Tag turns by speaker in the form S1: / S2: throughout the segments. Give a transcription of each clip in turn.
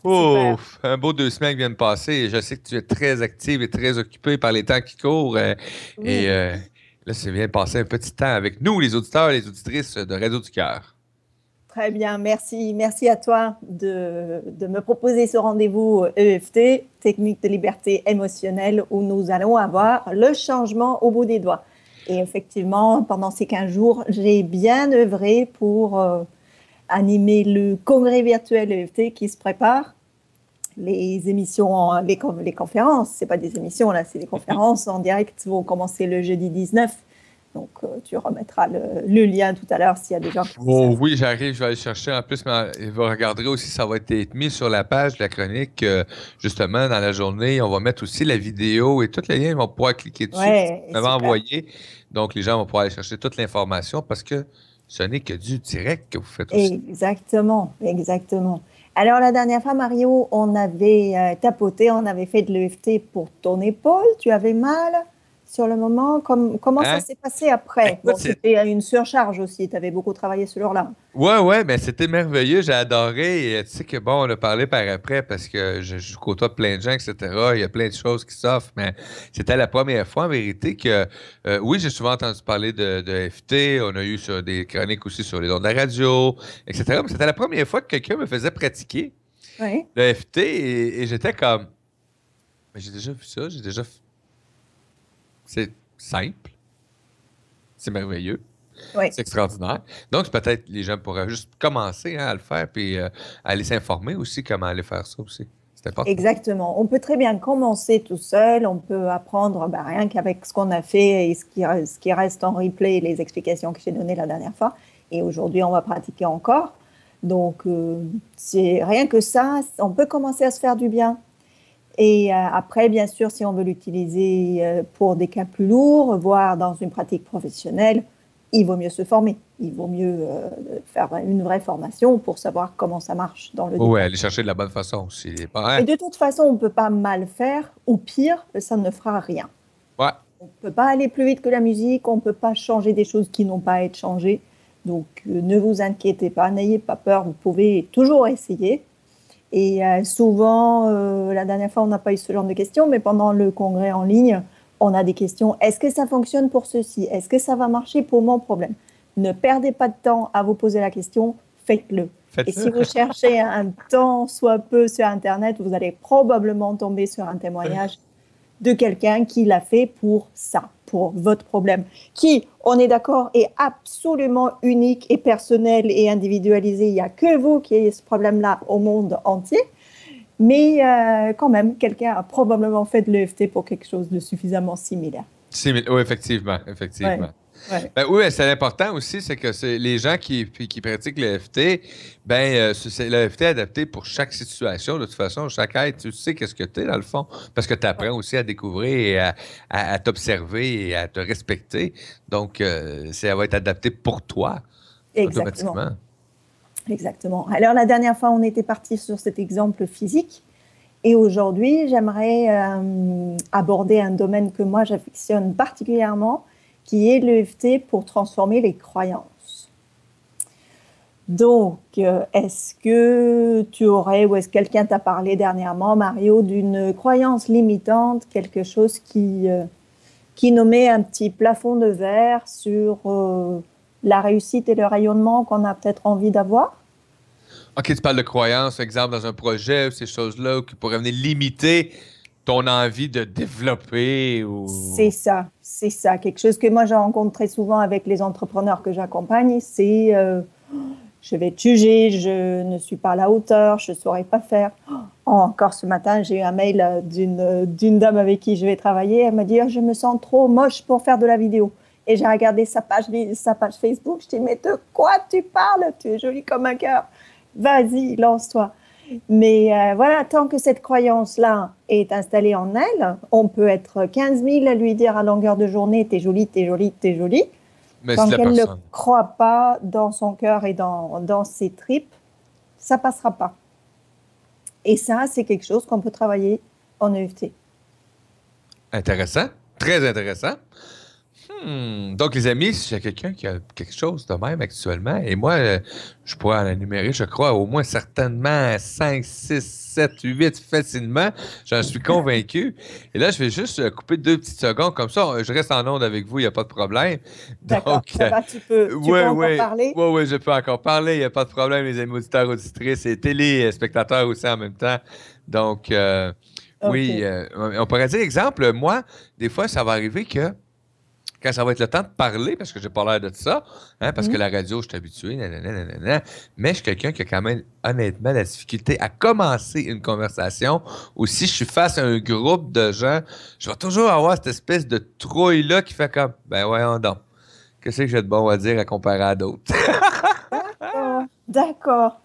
S1: Super.
S2: Ouf, un beau 2 semaines qui viennent de passer. Et je sais que tu es très active et très occupée par les temps qui courent. Et
S1: Oui,
S2: là, c'est bien de passer un petit temps avec nous, les auditeurs et les auditrices de Radio du Cœur.
S1: très bien. Merci. Merci à toi de me proposer ce rendez-vous EFT, technique de liberté émotionnelle, où nous allons avoir le changement au bout des doigts. Et effectivement, pendant ces 15 jours, j'ai bien œuvré pour animer le congrès virtuel EFT qui se prépare. Les émissions, les conférences, c'est pas des émissions là, c'est des conférences en direct vont commencer le jeudi 19. Donc, tu remettras le lien tout à l'heure s'il y a des gens qui
S2: Oh
S1: s'inscrivent.
S2: oui, j'arrive, je vais aller chercher. En plus, mais vous regarderez aussi, ça va être mis sur la page de la chronique, justement, dans la journée. On va mettre aussi la vidéo et tous les liens, ils vont pouvoir cliquer dessus.
S1: Ouais,
S2: Ça va
S1: super.
S2: envoyer. Donc, les gens vont pouvoir aller chercher toute l'information parce que ce n'est que du direct que vous faites aussi.
S1: Exactement, exactement. Alors, la dernière fois, Mario, on avait tapoté, on avait fait de l'EFT pour ton épaule. Tu avais mal sur le moment. Comment ça
S2: Hein?
S1: s'est passé après?
S2: Écoute,
S1: Bon, c'était une surcharge aussi. Tu avais beaucoup travaillé ce jour-là.
S2: ouais, ouais, mais c'était merveilleux, j'ai adoré. Et tu sais que bon, on a parlé par après parce que je côtoie plein de gens, etc. Il y a plein de choses qui s'offrent, mais c'était la première fois en vérité que, oui, j'ai souvent entendu parler de FT. On a eu sur des chroniques aussi sur les ondes de la radio, etc. Mais c'était la première fois que quelqu'un me faisait pratiquer
S1: Oui,
S2: le FT et j'étais comme, mais j'ai déjà vu ça, c'est simple, c'est merveilleux.
S1: oui.
S2: C'est extraordinaire. Donc, peut-être les gens pourraient juste commencer hein, à le faire puis aller s'informer aussi comment aller faire ça aussi. C'est important.
S1: Exactement. On peut très bien commencer tout seul. On peut apprendre bah, rien qu'avec ce qu'on a fait et ce qui reste en replay, les explications que j'ai données la dernière fois. Et aujourd'hui, on va pratiquer encore. Donc, c'est rien que ça, on peut commencer à se faire du bien. Et après, bien sûr, si on veut l'utiliser pour des cas plus lourds, voire dans une pratique professionnelle, il vaut mieux se former. Il vaut mieux faire une vraie formation pour savoir comment ça marche dans le
S2: Oui,
S1: détail.
S2: aller chercher de la bonne façon aussi. Bon,
S1: Et
S2: hein?
S1: de toute façon, on ne peut pas mal faire, ou pire, ça ne fera rien.
S2: Ouais.
S1: On ne peut pas aller plus vite que la musique, on ne peut pas changer des choses qui n'ont pas à être changées. Donc, ne vous inquiétez pas, n'ayez pas peur, vous pouvez toujours essayer. Et souvent, la dernière fois, on n'a pas eu ce genre de questions, mais pendant le congrès en ligne, on a des questions. Est-ce que ça fonctionne pour ceci? Est-ce que ça va marcher pour mon problème? Ne perdez pas de temps à vous poser la question, faites-le. Et si
S2: Faites-le.
S1: vous cherchez un temps, soit peu sur Internet, vous allez probablement tomber sur un témoignage de quelqu'un qui l'a fait pour ça, pour votre problème, qui, on est d'accord, est absolument unique et personnel et individualisé. Il n'y a que vous qui ayez ce problème-là au monde entier. Mais quand même, quelqu'un a probablement fait de l'EFT pour quelque chose de suffisamment similaire.
S2: Oui, effectivement,
S1: Ouais,
S2: effectivement.
S1: ouais.
S2: Ben oui, c'est important aussi, c'est que c'est les gens qui pratiquent le FT, ben le FT est adapté pour chaque situation. De toute façon, chaque être, tu sais qu'est-ce que tu es dans le fond, parce que tu
S1: Ouais.
S2: apprends aussi à découvrir et à t'observer et à te respecter. Donc, ça va être adapté pour toi,
S1: Exactement.
S2: automatiquement.
S1: Exactement. Alors, la dernière fois, on était parti sur cet exemple physique. Et aujourd'hui, j'aimerais aborder un domaine que moi, j'affectionne particulièrement, qui est l'EFT pour transformer les croyances. Donc, est-ce que tu aurais, ou est-ce que quelqu'un t'a parlé dernièrement, Mario, d'une croyance limitante, quelque chose qui nous met un petit plafond de verre sur la réussite et le rayonnement qu'on a peut-être envie d'avoir?
S2: OK, tu parles de croyances, exemple, dans un projet, ou ces choses-là qui pourraient venir limiter ton envie de développer ou...
S1: C'est ça. Quelque chose que moi, je rencontre très souvent avec les entrepreneurs que j'accompagne, c'est je vais être jugée, je ne suis pas à la hauteur, je ne saurais pas faire. Oh, encore ce matin, j'ai eu un mail d'une dame avec qui je vais travailler. Elle m'a dit, oh, je me sens trop moche pour faire de la vidéo. Et j'ai regardé sa page Facebook. Je dis, mais de quoi tu parles? Tu es jolie comme un cœur. Vas-y, lance-toi. Mais voilà, tant que cette croyance-là est installée en elle, on peut être 15 000 à lui dire à longueur de journée, t'es jolie, t'es jolie, t'es jolie.
S2: Mais si
S1: Tant
S2: la
S1: qu'elle ne
S2: personne...
S1: croit pas dans son cœur et dans ses tripes, ça passera pas. Et ça, c'est quelque chose qu'on peut travailler en EFT.
S2: Intéressant, très intéressant. Donc, les amis, si j'ai quelqu'un qui a quelque chose de même actuellement, et moi, je pourrais en énumérer, je crois, au moins certainement 5, 6, 7, 8 facilement. J'en suis convaincu. Et là, je vais juste couper 2 petites secondes comme ça. Je reste en onde avec vous, il n'y a pas de problème.
S1: D'accord,
S2: Donc,
S1: ça va, tu peux
S2: oui,
S1: encore
S2: oui,
S1: parler?
S2: oui, oui, je peux encore parler, il n'y a pas de problème, les amis auditeurs, auditrices et téléspectateurs aussi en même temps. Donc, oui,
S1: OK.
S2: on pourrait dire, exemple, moi, des fois, ça va arriver que quand ça va être le temps de parler, parce que j'ai pas l'air de ça, hein, parce que
S1: Hmm.
S2: la radio, je suis habitué, nanana, nanana, mais je suis quelqu'un qui a quand même, honnêtement, la difficulté à commencer une conversation, ou si je suis face à un groupe de gens, je vais toujours avoir cette espèce de trouille-là qui fait comme, ben voyons donc, qu'est-ce que j'ai de bon à dire à comparer à d'autres?
S1: D'accord, d'accord.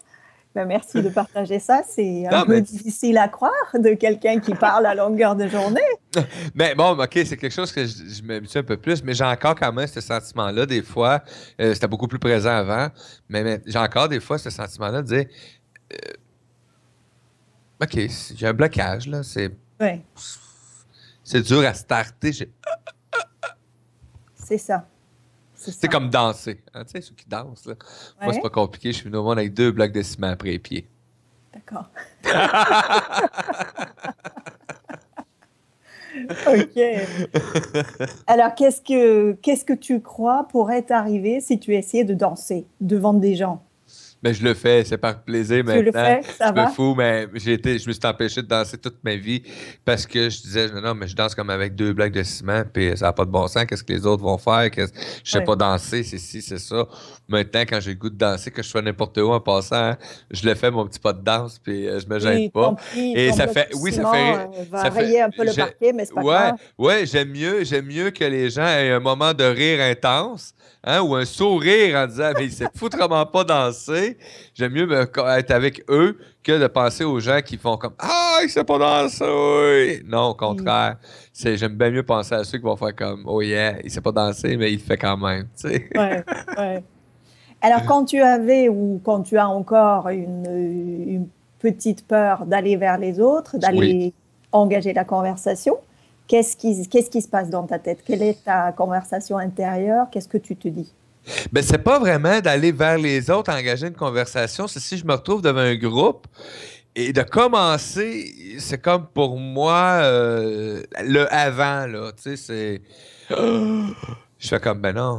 S1: Ben, merci de partager ça. C'est un
S2: Non,
S1: peu
S2: mais
S1: difficile à croire de quelqu'un qui parle à longueur de journée.
S2: Mais bon, OK, c'est quelque chose que je m'habitue un peu plus, mais j'ai encore quand même ce sentiment-là des fois. C'était beaucoup plus présent avant, mais j'ai encore des fois ce sentiment-là de dire OK, j'ai un blocage, là.
S1: Oui,
S2: C'est dur à starter.
S1: c'est ça. C'est
S2: C'est
S1: ça.
S2: comme danser. Hein, tu sais, ceux qui dansent, là. Moi, c'est
S1: Ouais,
S2: pas compliqué. Je suis venu au monde avec 2 blocs de ciment après les pieds.
S1: d'accord. OK. Alors, qu'est-ce que tu crois pourrait t'arriver si tu essayais de danser devant des gens?
S2: Mais je le fais, c'est par plaisir
S1: Tu le
S2: maintenant.
S1: fais? Ça
S2: Je me
S1: va?
S2: fous, mais je me suis empêché de danser toute ma vie parce que je disais, non, mais je danse comme avec 2 blocs de ciment, puis ça n'a pas de bon sens. Qu'est-ce que les autres vont faire? Je sais
S1: Oui.
S2: pas danser, c'est ci, c'est ça. Maintenant, quand j'ai le goût de danser, que je sois n'importe où en passant, hein, je le fais, mon petit pas de danse, puis je me gêne
S1: Oui,
S2: pas. Et
S1: ton
S2: ça
S1: bloc
S2: fait,
S1: de
S2: oui,
S1: ciment va
S2: ça fait,
S1: rayer un peu le parquet, mais c'est pas
S2: ouais,
S1: grave.
S2: ouais, j'aime mieux que les gens aient un moment de rire intense, hein, ou un sourire en disant, mais il sait foutrement pas danser. J'aime mieux être avec eux que de penser aux gens qui font comme ah, il sait pas danser. Non, au
S1: Oui,
S2: contraire. J'aime bien mieux penser à ceux qui vont faire comme oh yeah, il sait pas danser, mais il le fait quand même. Tu sais.
S1: ouais, ouais. Alors, quand tu avais ou quand tu as encore une petite peur d'aller vers les autres,
S2: Oui.
S1: d'aller engager la conversation, qu'est-ce qui se passe dans ta tête? Quelle est ta conversation intérieure? Qu'est-ce que tu te dis?
S2: Ben, c'est pas vraiment d'aller vers les autres, engager une conversation. C'est si je me retrouve devant un groupe et de commencer, c'est comme pour moi le avant, là. Tu sais, c'est. Je fais comme, ben non,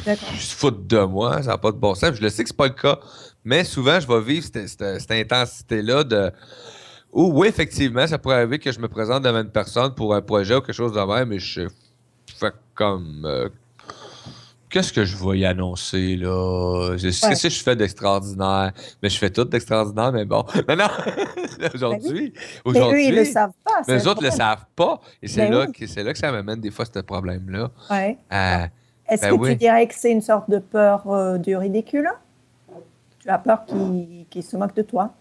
S1: D'accord.
S2: je se foutent de moi, ça n'a pas de bon sens. Je le sais que c'est pas le cas, mais souvent, je vais vivre cette intensité-là de. Ou oui, effectivement, ça pourrait arriver que je me présente devant une personne pour un projet ou quelque chose de même, mais je fais comme. Qu'est-ce que je vais y annoncer, là?
S1: Ouais.
S2: Qu'est-ce que je fais d'extraordinaire? Mais je fais tout d'extraordinaire, mais bon. Mais non,
S1: Ben oui.
S2: aujourd'hui,
S1: Mais eux, ils le
S2: aujourd'hui,
S1: savent pas,
S2: mais
S1: c'est le
S2: eux autres ne le
S1: problème.
S2: savent pas. Et
S1: Ben oui.
S2: c'est là que ça m'amène des fois ce problème-là.
S1: Ouais.
S2: Euh,
S1: Est-ce
S2: ben
S1: que tu
S2: oui.
S1: dirais que c'est une sorte de peur du ridicule? Tu as peur qu'ils se moquent de toi?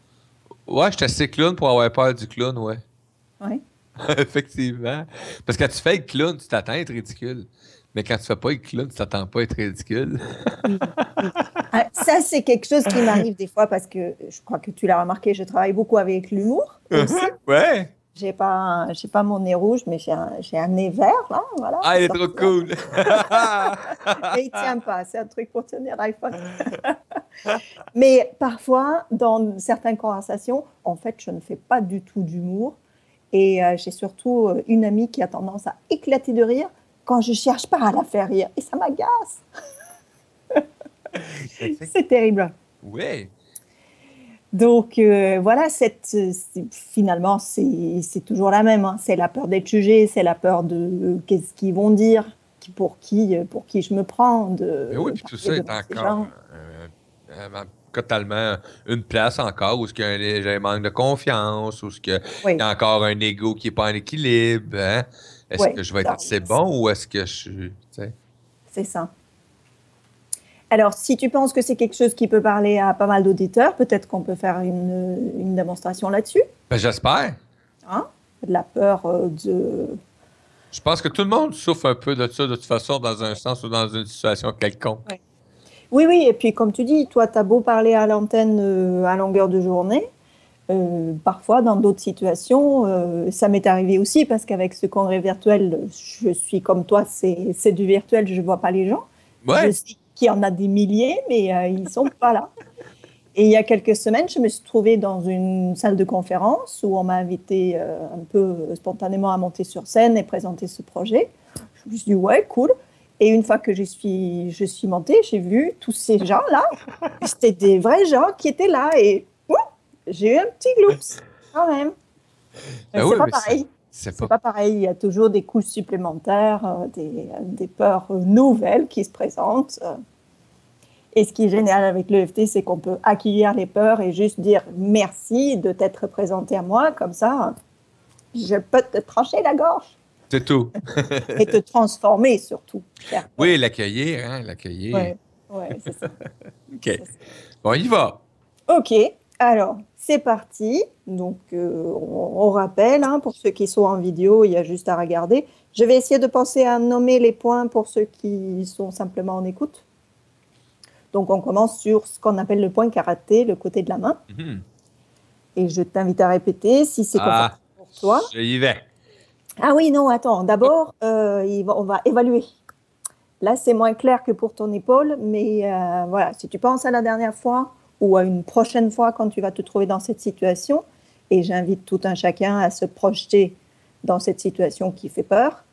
S2: Ouais, je suis assez clown pour avoir peur du clown, ouais.
S1: Oui.
S2: Effectivement. Parce que quand tu fais le clown, tu t'attends à être ridicule. Mais quand tu fais pas le clown, tu t'attends pas à être ridicule.
S1: Oui, oui. Ah, ça, c'est quelque chose qui m'arrive des fois parce que je crois que tu l'as remarqué, je travaille beaucoup avec l'humour aussi.
S2: Ouais.
S1: J'ai pas mon nez rouge, mais j'ai un nez vert, là, voilà,
S2: Ah,
S1: qui
S2: il est
S1: sort
S2: trop
S1: souvent.
S2: cool.
S1: Mais il tient pas, c'est un truc pour tenir l'iPhone. Mais parfois, dans certaines conversations, en fait, je ne fais pas du tout d'humour. Et j'ai surtout une amie qui a tendance à éclater de rire quand je cherche pas à la faire rire. Et ça m'agace. C'est terrible.
S2: Ouais.
S1: Donc voilà, finalement, c'est toujours la même, hein. C'est la peur d'être jugé, c'est la peur de qu'est-ce qu'ils vont dire, pour qui je me prends,
S2: Mais oui,
S1: de
S2: puis tout
S1: parler
S2: ça est
S1: devant ces
S2: encore
S1: gens.
S2: totalement une place encore où il y a un léger manque de confiance, où il y
S1: Oui,
S2: a encore un ego qui n'est pas en équilibre. Hein? Est-ce
S1: oui,
S2: que je vais être
S1: ça,
S2: assez bon ou est-ce que je suis. Tu sais?
S1: c'est ça. Alors, si tu penses que c'est quelque chose qui peut parler à pas mal d'auditeurs, peut-être qu'on peut faire une démonstration là-dessus,
S2: Ben, j'espère.
S1: hein? De la peur de...
S2: Je pense que tout le monde souffre un peu de ça de toute façon, dans un sens ou dans une situation quelconque.
S1: Ouais. Oui, oui, et puis comme tu dis, toi, tu as beau parler à l'antenne à longueur de journée, Parfois, dans d'autres situations, ça m'est arrivé aussi parce qu'avec ce congrès virtuel, je suis comme toi, c'est du virtuel, je ne vois pas les gens. Je
S2: Ouais.
S1: sais qu'il y en a des milliers, mais ils ne sont pas là. Et il y a quelques semaines, je me suis trouvée dans une salle de conférence où on m'a invité un peu spontanément à monter sur scène et présenter ce projet. Je me suis dit, ouais, cool. Et une fois que je suis montée, j'ai vu tous ces gens-là. C'était des vrais gens qui étaient là. Et j'ai eu un petit gloops quand même. Mais
S2: Ben
S1: c'est
S2: oui,
S1: pas
S2: mais
S1: pareil.
S2: c'est
S1: C'est
S2: pas.
S1: pas pareil. Il y a toujours des couches supplémentaires, des peurs nouvelles qui se présentent. Et ce qui est génial avec l'EFT, c'est qu'on peut accueillir les peurs et juste dire merci de t'être présenté à moi. Comme ça, je peux te trancher la gorge
S2: C'est tout.
S1: et te transformer surtout, chère
S2: Oui,
S1: peur.
S2: l'accueillir, hein, l'accueillir.
S1: Ouais, ouais, c'est ça.
S2: OK.
S1: C'est ça.
S2: Bon, il va.
S1: Ok, alors c'est parti. Donc on rappelle, hein, pour ceux qui sont en vidéo, il y a juste à regarder. Je vais essayer de penser à nommer les points pour ceux qui sont simplement en écoute. Donc on commence sur ce qu'on appelle le point karaté, le côté de la main.
S2: Mhm.
S1: Et je t'invite à répéter si c'est
S2: Ah,
S1: confortable pour toi.
S2: je y vais.
S1: Ah oui, non, attends. D'abord, on va évaluer. Là, c'est moins clair que pour ton épaule, mais voilà, si tu penses à la dernière fois ou à une prochaine fois quand tu vas te trouver dans cette situation, et j'invite tout un chacun à se projeter dans cette situation qui fait peur,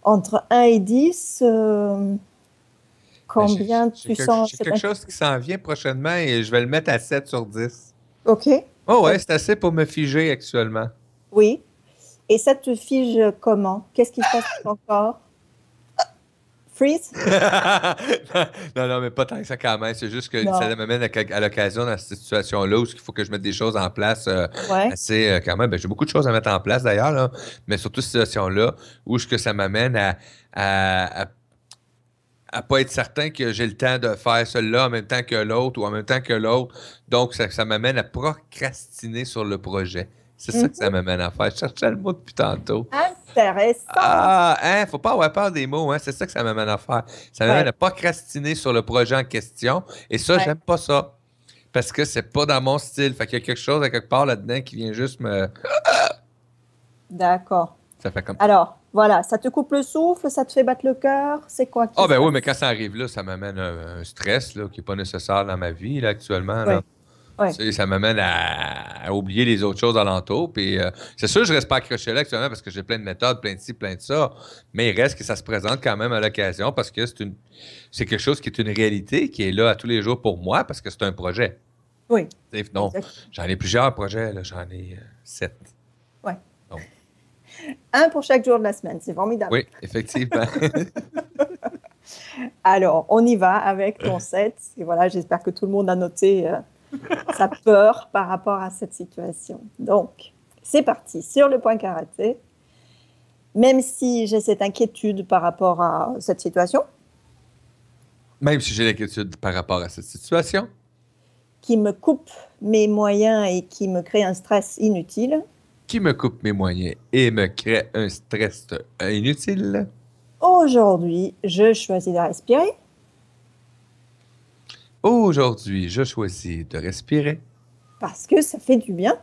S1: entre 1 et 10,
S2: Ben,
S1: combien tu sens
S2: j'ai
S1: cette
S2: quelque chose qui
S1: inquiétude?
S2: s'en vient prochainement et je vais le mettre à 7 sur 10.
S1: Ok,
S2: Oh ouais,
S1: vas-y.
S2: c'est assez pour me figer actuellement.
S1: Oui. Et ça te fige comment? Qu'est-ce qui se passe dans ton corps? Freeze?
S2: Non, non, mais pas tant que ça quand même. C'est juste que ça
S1: Non.
S2: m'amène à l'occasion dans cette situation-là où il faut que je mette des choses en place
S1: Ouais.
S2: assez quand même. Ben, j'ai beaucoup de choses à mettre en place d'ailleurs, là, mais surtout cette situation-là où que ça m'amène à pas être certain que j'ai le temps de faire celui-là en même temps que l'autre ou en même temps que l'autre. Donc, ça m'amène à procrastiner sur le projet. C'est ça que ça
S1: Mhm.
S2: m'amène à faire. Je cherchais le mot depuis tantôt.
S1: Intéressant.
S2: Ah, hein, faut pas avoir peur des mots, hein. C'est ça que ça m'amène à faire. Ça m'amène
S1: Ouais,
S2: à procrastiner sur le projet en question. Et ça,
S1: ouais,
S2: j'aime pas ça. Parce que c'est pas dans mon style. Fait qu'il y a quelque chose à quelque part là-dedans qui vient juste me.
S1: d'accord.
S2: Ça fait comme.
S1: Alors, voilà, ça te coupe le souffle, ça te fait battre le cœur, c'est quoi qui
S2: Ah,
S1: se
S2: ben oui, mais
S1: passe?
S2: quand ça arrive là, ça m'amène un stress là, qui est pas nécessaire dans ma vie là, actuellement. Là.
S1: Ouais, ouais,
S2: Tu sais, ça m'amène à oublier les autres choses alentour. Puis c'est sûr, je reste pas accroché là actuellement parce que j'ai plein de méthodes, plein de ci, plein de ça. Mais il reste que ça se présente quand même à l'occasion parce que c'est quelque chose qui est une réalité qui est là à tous les jours pour moi parce que c'est un projet.
S1: oui,
S2: Tu sais, non,
S1: exactement.
S2: j'en ai plusieurs projets, là, j'en ai 7.
S1: Ouais.
S2: Donc,
S1: Un pour chaque jour de la semaine, c'est formidable.
S2: oui, effectivement.
S1: Alors, on y va avec ton set. Et voilà, j'espère que tout le monde a noté sa peur par rapport à cette situation. Donc, c'est parti sur le point karaté. Même si j'ai cette inquiétude par rapport à cette situation,
S2: Même si j'ai l'inquiétude par rapport à cette situation,
S1: qui me coupe mes moyens et qui me crée un stress inutile,
S2: qui me coupe mes moyens et me crée un stress inutile,
S1: aujourd'hui, je choisis de respirer
S2: aujourd'hui, je choisis de respirer.
S1: parce que ça fait du bien.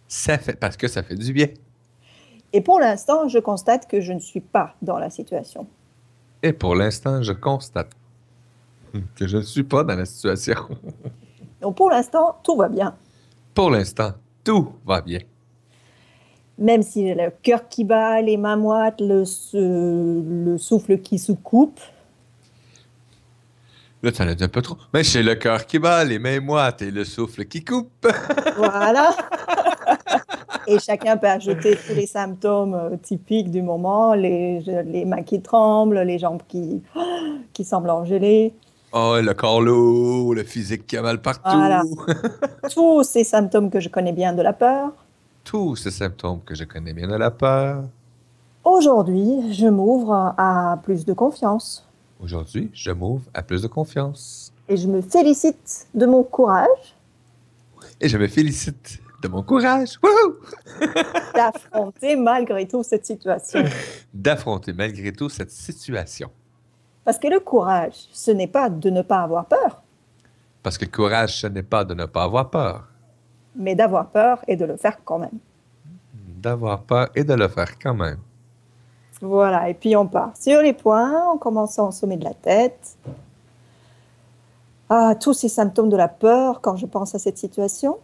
S2: Ça fait parce que ça fait du bien.
S1: Et pour l'instant, je constate que je ne suis pas dans la situation.
S2: Et pour l'instant, je constate que je ne suis pas dans la situation.
S1: Donc pour l'instant, tout va bien.
S2: Pour l'instant, tout va bien.
S1: Même si j'ai le cœur qui bat, les mains moites, le souffle qui se coupe.
S2: Là, tu en as dit un peu trop. Mais j'ai le cœur qui bat, les mains moites et le souffle qui coupe.
S1: Voilà. Et chacun peut ajouter tous les symptômes typiques du moment, les mains qui tremblent, les jambes qui semblent engelées.
S2: Oh, le corps lourd, le physique qui a mal
S1: Voilà.
S2: partout.
S1: Tous ces symptômes que je connais bien de la peur.
S2: Tous ces symptômes que je connais bien de la peur.
S1: Aujourd'hui, je m'ouvre à plus de confiance
S2: Aujourd'hui, je m'ouvre à plus de confiance.
S1: et je me félicite de mon courage
S2: Et je me félicite de mon courage. Wouhou!
S1: d'affronter malgré tout cette situation.
S2: D'affronter malgré tout cette situation.
S1: Parce que le courage, ce n'est pas de ne pas avoir peur.
S2: Parce que le courage, ce n'est pas de ne pas avoir peur.
S1: mais d'avoir peur et de le faire quand même.
S2: D'avoir peur et de le faire quand même.
S1: Voilà, et puis on part sur les points, en commençant au sommet de la tête. Ah, tous ces symptômes de la peur quand je pense à cette situation.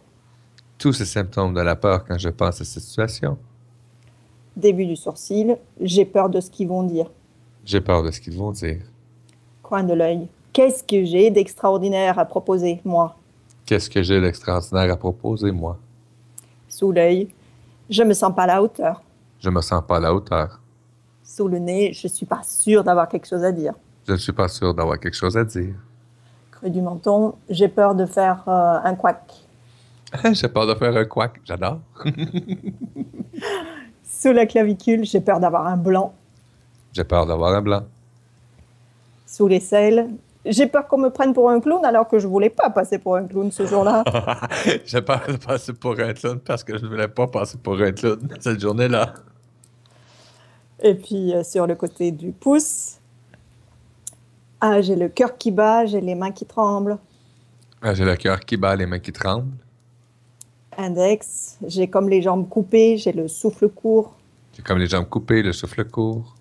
S2: Tous ces symptômes de la peur quand je pense à cette situation.
S1: Début du sourcil, j'ai peur de ce qu'ils vont dire.
S2: J'ai peur de ce qu'ils vont dire.
S1: Coin de l'œil, qu'est-ce que j'ai d'extraordinaire à proposer, moi?
S2: Qu'est-ce que j'ai d'extraordinaire à proposer, moi?
S1: Sous l'œil, je me sens pas à la hauteur.
S2: Je me sens pas à la hauteur.
S1: Sous le nez, je suis pas sûre d'avoir quelque chose à dire.
S2: Je ne suis pas sûr d'avoir quelque chose à dire.
S1: Creux du menton, j'ai peur de faire un couac.
S2: J'ai peur de faire un couac. J'adore.
S1: Sous la clavicule, j'ai peur d'avoir un blanc.
S2: J'ai peur d'avoir un blanc.
S1: Sous l'aisselle, j'ai peur qu'on me prenne pour un clown alors que je voulais pas passer pour un clown ce jour-là.
S2: J'ai peur de passer pour un clown parce que je ne voulais pas passer pour un clown cette journée-là.
S1: Et puis sur le côté du pouce, ah, j'ai le cœur qui bat, j'ai les mains qui tremblent.
S2: J'ai le cœur qui bat, les mains qui tremblent.
S1: Index, j'ai comme les jambes coupées, j'ai le souffle court.
S2: J'ai comme les jambes coupées, le souffle court.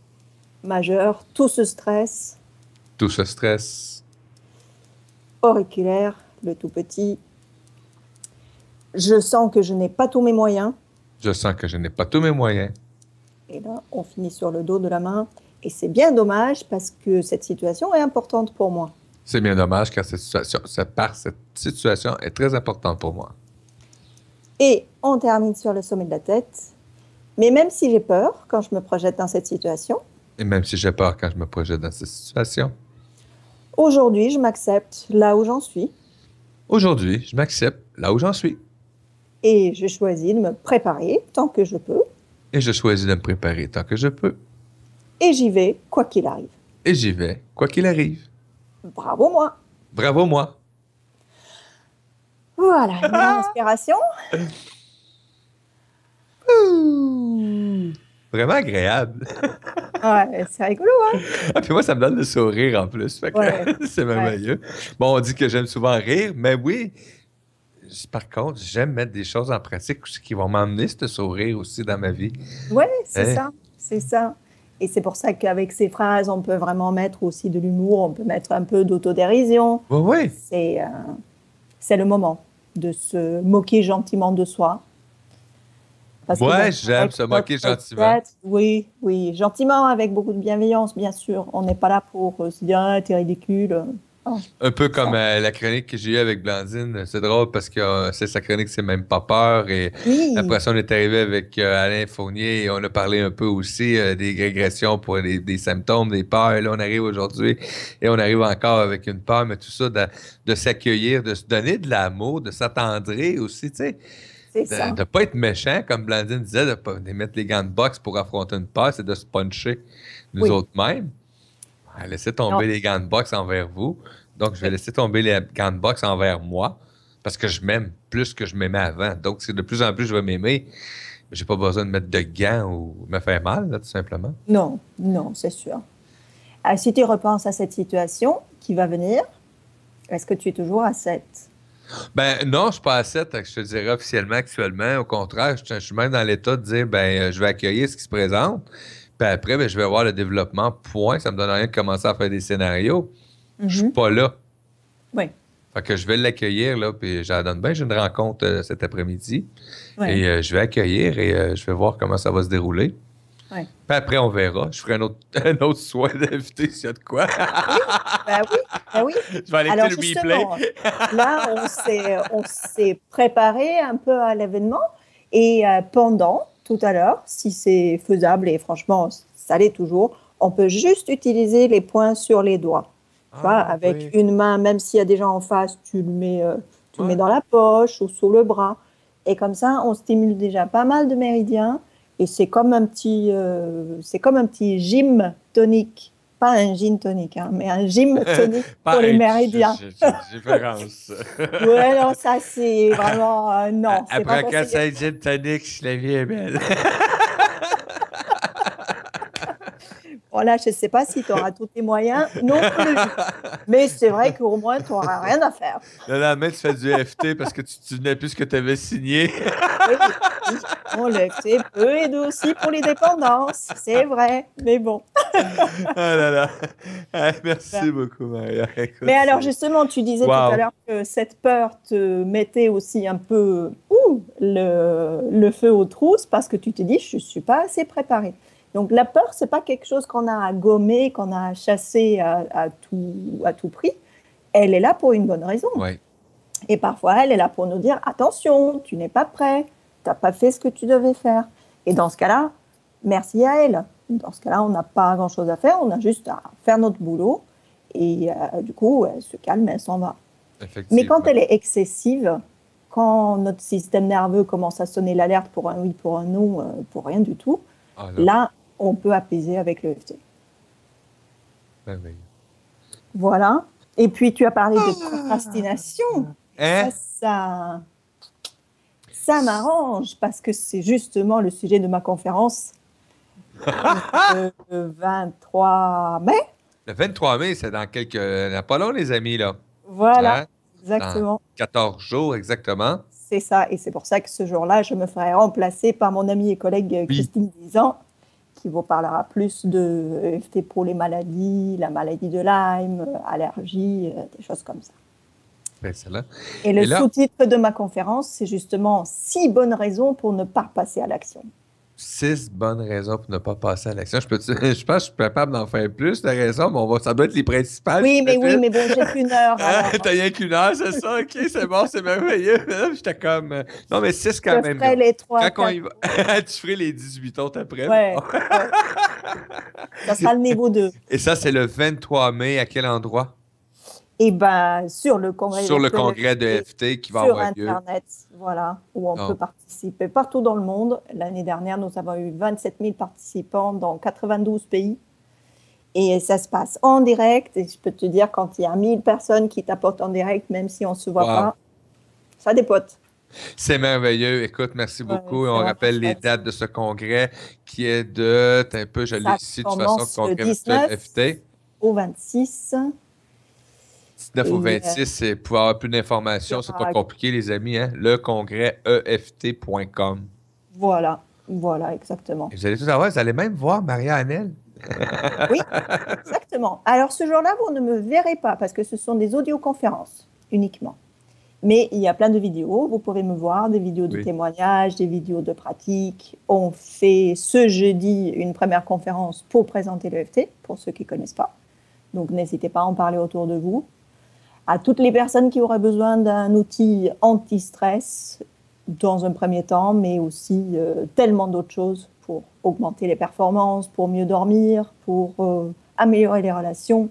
S1: Majeur, tout ce stress.
S2: Tout ce stress.
S1: Auriculaire, le tout petit. Je sens que je n'ai pas tous mes moyens.
S2: Je sens que je n'ai pas tous mes moyens.
S1: Et là, on finit sur le dos de la main. Et c'est bien dommage parce que cette situation est importante pour moi.
S2: C'est bien dommage car cette situation est très importante pour moi.
S1: Et on termine sur le sommet de la tête. Mais même si j'ai peur quand je me projette dans cette situation,
S2: Et même si j'ai peur quand je me projette dans cette situation,
S1: aujourd'hui, je m'accepte là où j'en suis.
S2: aujourd'hui, je m'accepte là où j'en suis.
S1: Et je choisis de me préparer tant que je peux.
S2: Et je choisis de me préparer tant que je peux.
S1: Et j'y vais, quoi qu'il arrive.
S2: Et j'y vais, quoi qu'il arrive.
S1: Bravo moi.
S2: Bravo moi.
S1: Voilà, une inspiration.
S2: Vraiment agréable.
S1: Ouais, c'est rigolo, hein?
S2: Ah, puis moi, ça me donne le sourire en plus. Fait que
S1: Ouais.
S2: c'est merveilleux. Bon, on dit que j'aime souvent rire, mais oui, par contre, j'aime mettre des choses en pratique aussi qui vont m'emmener ce sourire aussi dans ma vie.
S1: Ouais, c'est
S2: Hein?
S1: ça, c'est ça. Et c'est pour ça qu'avec ces phrases, on peut vraiment mettre aussi de l'humour, on peut mettre un peu d'autodérision.
S2: Oui, oui.
S1: C'est le moment de se moquer gentiment de soi. Parce que
S2: Ouais,
S1: bon,
S2: j'aime
S1: avec
S2: se moquer
S1: notre
S2: gentiment.
S1: tête, oui, oui, gentiment, avec beaucoup de bienveillance, bien sûr. On n'est pas là pour se dire, ah, t'es ridicule. Oh,
S2: Un peu comme
S1: ça.
S2: la chronique que j'ai eue avec Blandine. C'est drôle parce que c'est sa chronique, c'est même pas peur. Et après
S1: Oui,
S2: ça, on est arrivé avec Alain Fournier et on a parlé un peu aussi des régressions pour des symptômes, des peurs. Et là, on arrive aujourd'hui et on arrive encore avec une peur, mais tout ça, de s'accueillir, de se donner de l'amour, de s'attendrir aussi, tu sais.
S1: c'est
S2: De
S1: ça.
S2: ne pas être méchant, comme Blandine disait, de pas de mettre les gants de boxe pour affronter une peur, c'est de se puncher nous
S1: Oui.
S2: autres mêmes. Laissez
S1: Non,
S2: tomber les gants de boxe envers vous. Donc, je vais
S1: oui.
S2: laisser tomber les gants de boxe envers moi parce que je m'aime plus que je m'aimais avant. Donc, c'est de plus en plus je vais m'aimer. J'ai pas besoin de mettre de gants ou me faire mal, là, tout simplement.
S1: Non, non, c'est sûr. Ah, si tu repenses à cette situation qui va venir, est-ce que tu es toujours à 7?
S2: Ben non, je suis pas à 7, je te dirais officiellement actuellement. Au contraire, je suis même dans l'état de dire je vais accueillir ce qui se présente. Puis après, je vais voir le développement, point. Ça me donne rien de commencer à faire des scénarios. Je suis pas là.
S1: Oui,
S2: Fait que je vais l'accueillir, là, puis j'en donne bien. J'ai une rencontre cet après-midi.
S1: oui,
S2: Et je vais accueillir et je vais voir comment ça va se dérouler.
S1: oui.
S2: Puis après, on verra. Je ferai un autre, un autre soin d'invité s'il y a de quoi.
S1: Oui, ben oui, ben oui.
S2: Je vais aller
S1: Alors
S2: écouter le replay.
S1: justement, là, on s'est préparé un peu à l'événement et pendant, tout à l'heure, si c'est faisable et franchement, ça l'est toujours, on peut juste utiliser les points sur les doigts. Tu vois,
S2: Ah,
S1: avec
S2: oui.
S1: une main, même s'il y a des gens en face, tu le mets
S2: Ouais.
S1: dans la poche ou sous le bras. Et comme ça, on stimule déjà pas mal de méridiens. Et c'est comme un petit gym tonique. Pas un gin tonique, hein, mais un gym tonique pour les méridiens.
S2: Différence.
S1: Ouais, non, ça, c'est vraiment... non, c'est pas
S2: Après
S1: conseillé.
S2: 4-5 gin tonic, la vie est belle.
S1: Voilà, je ne sais pas si tu auras tous les moyens non plus. Mais c'est vrai qu'au moins, tu n'auras rien à faire.
S2: Le lendemain, tu fais du FT parce que tu ne te souvenais plus ce que tu avais signé.
S1: Oui, oui. Bon, le FT peut aider aussi pour les dépendances, c'est vrai, mais bon.
S2: Ah là là. Ah,
S1: Voilà.
S2: merci beaucoup, Maria. Écoute,
S1: Mais alors justement, tu disais tout à
S2: wow.
S1: l'heure que cette peur te mettait aussi un peu le feu aux trousses parce que tu te dis, je ne suis pas assez préparée. Donc la peur, ce n'est pas quelque chose qu'on a à gommer, qu'on a à chasser à tout prix. Elle est là pour une bonne raison.
S2: Ouais.
S1: Et parfois, elle est là pour nous dire, attention, tu n'es pas prêt, tu n'as pas fait ce que tu devais faire. Et dans ce cas-là, merci à elle. Dans ce cas-là, on n'a pas grand-chose à faire, on a juste à faire notre boulot. Et du coup, elle se calme, elle s'en va. Mais quand elle est excessive, quand notre système nerveux commence à sonner l'alerte pour un oui, pour un non, pour rien du tout, là, on peut apaiser avec le EFT.
S2: Merveilleux.
S1: Voilà. Et puis, tu as parlé de procrastination.
S2: Hein?
S1: Ça m'arrange parce que c'est justement le sujet de ma conférence le 23 mai.
S2: Le 23 mai, c'est dans pas long, les amis, là.
S1: Voilà,
S2: Hein?
S1: exactement.
S2: Dans 14 jours, exactement.
S1: C'est ça, et c'est pour ça que ce jour-là, je me ferai remplacer par mon amie et collègue Christine Dizan, qui vous parlera plus de EFT pour les maladies, la maladie de Lyme, allergies, des choses comme ça.
S2: Excellent.
S1: Et le sous-titre de ma conférence, c'est justement 6 bonnes raisons pour ne pas passer à l'action.
S2: 6 bonnes raisons pour ne pas passer à l'action. Je pense que je suis capable d'en faire plus de raisons, mais ça doit être les principales.
S1: Oui, mais bon, j'ai qu'une heure.
S2: T'as rien qu'une heure, c'est ça? OK, c'est bon, c'est merveilleux. J'étais comme... Non, mais 6 quand même.
S1: Je ferai les 3,
S2: quand on y va, tu ferais les 18 autres après.
S1: Ouais. Ça sera le niveau 2.
S2: Et ça, c'est le 23 mai. À quel endroit?
S1: Eh bien, sur le congrès
S2: de EFT qui va avoir lieu.
S1: Sur Internet, voilà, où on peut participer partout dans le monde. L'année dernière, nous avons eu 27 000 participants dans 92 pays. Et ça se passe en direct. Et je peux te dire, quand il y a 1000 personnes qui tapotent en direct, même si on ne se voit pas, ça dépote.
S2: C'est merveilleux. Écoute, merci beaucoup. On rappelle les dates de ce congrès qui est de... T'as un peu, je l'ai ici de toute façon, congrès
S1: 19
S2: FT.
S1: Au 26.
S2: 19 au 26, c'est pour avoir plus d'informations. C'est pas compliqué, les amis. Hein? Lecongrèseft.com.
S1: Voilà, exactement.
S2: Et vous allez tout savoir, vous allez même voir Maria-Annelle.
S1: Oui, exactement. Alors, ce jour-là, vous ne me verrez pas parce que ce sont des audioconférences uniquement. Mais il y a plein de vidéos. Vous pourrez me voir, des vidéos de témoignages, des vidéos de pratique. On fait ce jeudi une première conférence pour présenter l'EFT, pour ceux qui ne connaissent pas. Donc, n'hésitez pas à en parler autour de vous. À toutes les personnes qui auraient besoin d'un outil anti-stress dans un premier temps, mais aussi tellement d'autres choses pour augmenter les performances, pour mieux dormir, pour améliorer les relations,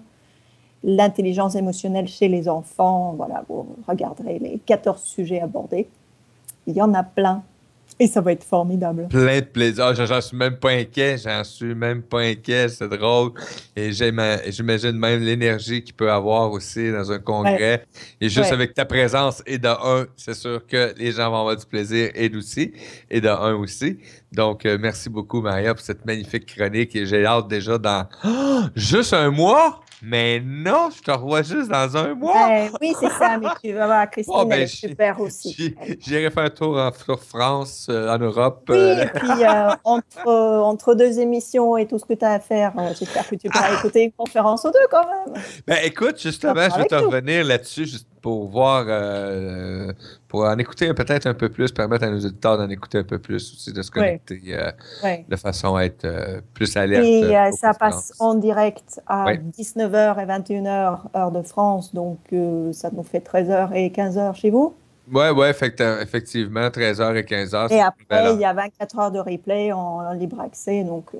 S1: l'intelligence émotionnelle chez les enfants. Voilà, vous regarderez les 14 sujets abordés. Il y en a plein. Et ça va être formidable.
S2: Plein de plaisir. J'en suis même pas inquiet. C'est drôle. Et j'imagine même l'énergie qu'il peut avoir aussi dans un congrès. Et juste avec ta présence et de un, c'est sûr que les gens vont avoir du plaisir et aussi. Et de un aussi. Donc, merci beaucoup, Maria, pour cette magnifique chronique. Et j'ai hâte déjà dans juste un mois. Mais non, je te revois juste dans un mois.
S1: Oui, c'est ça, mais tu vas voir, Christine, elle est super aussi.
S2: J'irai faire un tour sur France, en Europe.
S1: Oui, et puis entre 2 émissions et tout ce que tu as à faire, j'espère que tu pourras écouter une conférence ou 2 quand même.
S2: Ben écoute, justement, je vais te revenir là-dessus juste pour voir, pour en écouter peut-être un peu plus, permettre à nos auditeurs d'en écouter un peu plus aussi, de se connecter de façon à être plus alerte.
S1: Et ça passe en direct à 19h et 21h, heure de France, donc ça nous fait 13h et 15h chez vous.
S2: Oui, effectivement, 13h et 15h.
S1: Et après, il y a 24 heures de replay en libre accès, donc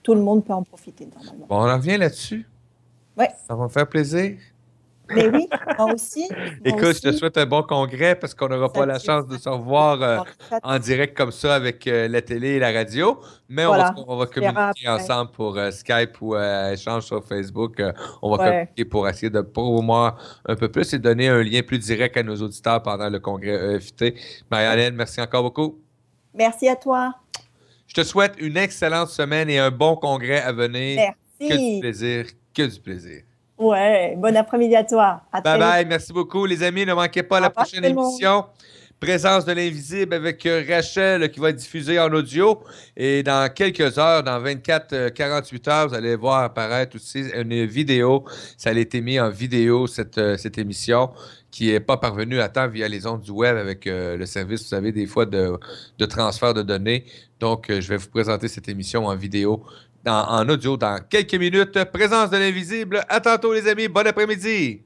S1: tout le monde peut en profiter normalement.
S2: Bon, on en revient là-dessus.
S1: Oui.
S2: Ça va me faire plaisir.
S1: Mais oui, moi aussi.
S2: Écoute, je te souhaite un bon congrès parce qu'on n'aura pas la chance de se revoir en direct comme ça avec la télé et la radio. Mais on va communiquer ensemble pour Skype ou échange sur Facebook. On va communiquer pour essayer de promouvoir un peu plus et donner un lien plus direct à nos auditeurs pendant le congrès EFT. Maria-Annelle, merci encore beaucoup.
S1: Merci à toi.
S2: Je te souhaite une excellente semaine et un bon congrès à venir. Que du
S1: Merci.
S2: plaisir, que du plaisir.
S1: Ouais, bon après-midi à toi. À
S2: Bye
S1: très vite.
S2: bye, merci beaucoup les amis. Ne manquez pas
S1: Au
S2: la
S1: revoir
S2: prochaine
S1: tout le monde.
S2: émission. Présence de l'invisible avec Rachel qui va être diffusée en audio. Et dans quelques heures, dans 24-48 heures, vous allez voir apparaître aussi une vidéo. Ça a été mis en vidéo, cette émission, qui n'est pas parvenue à temps via les ondes du web avec le service, vous savez, des fois de transfert de données. Donc, je vais vous présenter cette émission en vidéo, en audio dans quelques minutes. Présence de l'invisible. À tantôt les amis. Bon après-midi.